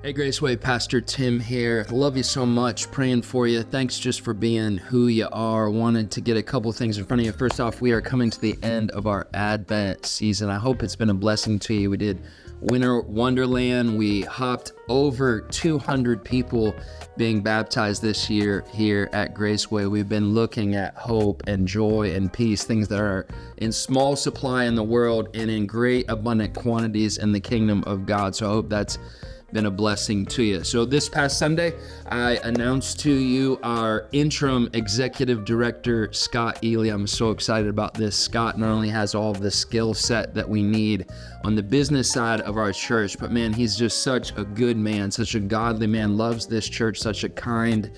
Hey Graceway, Pastor Tim here. Love you so much, praying for you. Thanks just for being who you are. Wanted to get a couple things in front of you. First off, we are coming to the end of our Advent season. I hope it's been a blessing to you. We did Winter Wonderland. We hopped over 200 people being baptized this year here at Graceway. We've been looking at hope and joy and peace, things that are in small supply in the world and in great abundant quantities in the kingdom of God. So I hope that's been a blessing to you. So this past Sunday, I announced to you our interim executive director, Scott Ehle. I'm so excited about this. Scott not only has all of the skill set that we need on the business side of our church, but man, he's just such a good man, such a godly man, loves this church, such a kind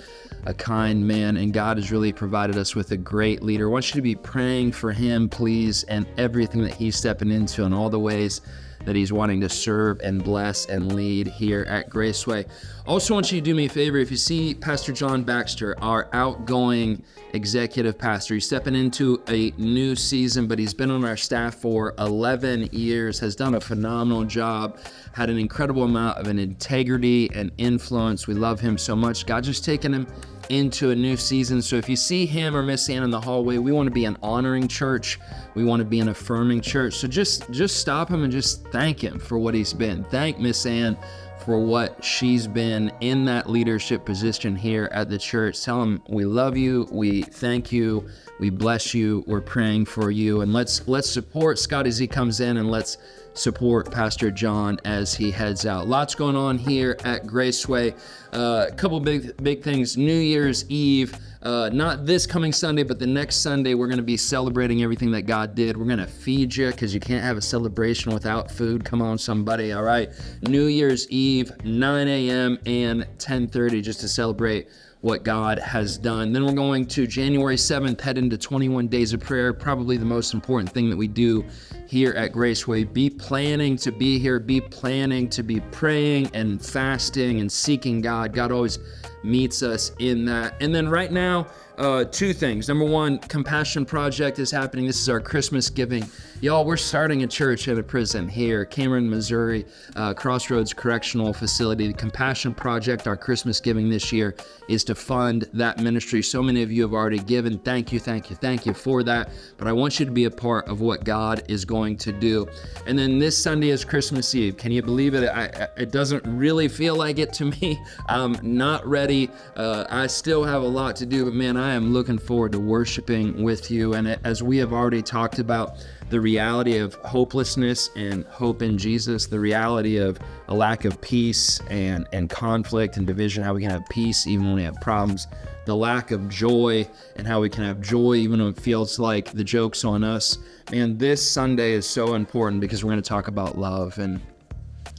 man, and God has really provided us with a great leader. I want you to be praying for him, please, and everything that he's stepping into and all the ways that he's wanting to serve and bless and lead here at Graceway. Also want you to do me a favor. If you see Pastor John Baxter, our outgoing executive pastor, he's stepping into a new season, but he's been on our staff for 11 years, has done a phenomenal job, had an incredible amount of an integrity and influence. We love him so much. God just taken him into a new season. So if you see him or Miss Ann in the hallway, we want to be an honoring church. We want to be an affirming church. So just stop him and just thank him for what he's been. Thank Miss Ann for what she's been in that leadership position here at the church. Tell him we love you, we thank you, we bless you, we're praying for you, and let's support Scott as he comes in, and let's support Pastor John as he heads out. Lots going on here at Graceway. A couple big things. New Year's Eve, not this coming Sunday, but the next Sunday, we're going to be celebrating everything that God did. We're going to feed you because you can't have a celebration without food. Come on, somebody. All right. New Year's Eve, 9 a.m. and 10:30, just to celebrate what God has done. Then we're going to January 7th, head into 21 days of prayer, probably the most important thing that we do here at Graceway. Be planning to be here, be planning to be praying and fasting and seeking God. God always meets us in that. And then right now, two things. Number one, Compassion Project is happening. This is our Christmas giving. Y'all, we're starting a church at a prison here, Cameron, Missouri, Crossroads Correctional Facility. The Compassion Project, our Christmas giving this year, is to fund that ministry. So many of you have already given. Thank you for that. But I want you to be a part of what God is going to do. And then this Sunday is Christmas Eve. Can you believe it? It doesn't really feel like it to me. I'm not ready. I still have a lot to do, but man, I am looking forward to worshiping with you. And as we have already talked about, the reality of hopelessness and hope in Jesus, the reality of a lack of peace and conflict and division, how we can have peace even when we have problems, the lack of joy and how we can have joy even when it feels like the joke's on us. Man, this Sunday is so important because we're going to talk about love. And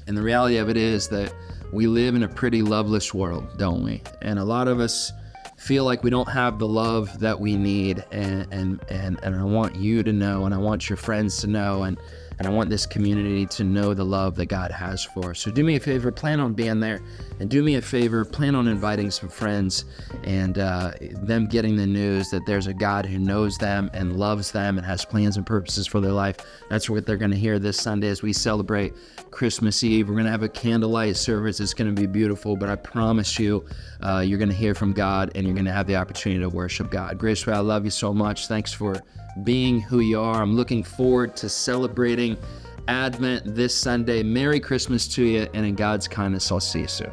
the reality of it is that we live in a pretty loveless world, don't we? And a lot of us feel like we don't have the love that we need, and I want you to know, and I want your friends to know, and I want this community to know the love that God has for us. So do me a favor, plan on being there, and do me a favor, plan on inviting some friends and them getting the news that there's a God who knows them and loves them and has plans and purposes for their life. That's what they're going to hear this Sunday as we celebrate Christmas Eve. We're going to have a candlelight service. It's going to be beautiful, but I promise you, you're going to hear from God and you're going to have the opportunity to worship God. Graceway, I love you so much. Thanks for being who you are. I'm looking forward to celebrating Advent this Sunday. Merry Christmas to you, and in God's kindness, I'll see you soon.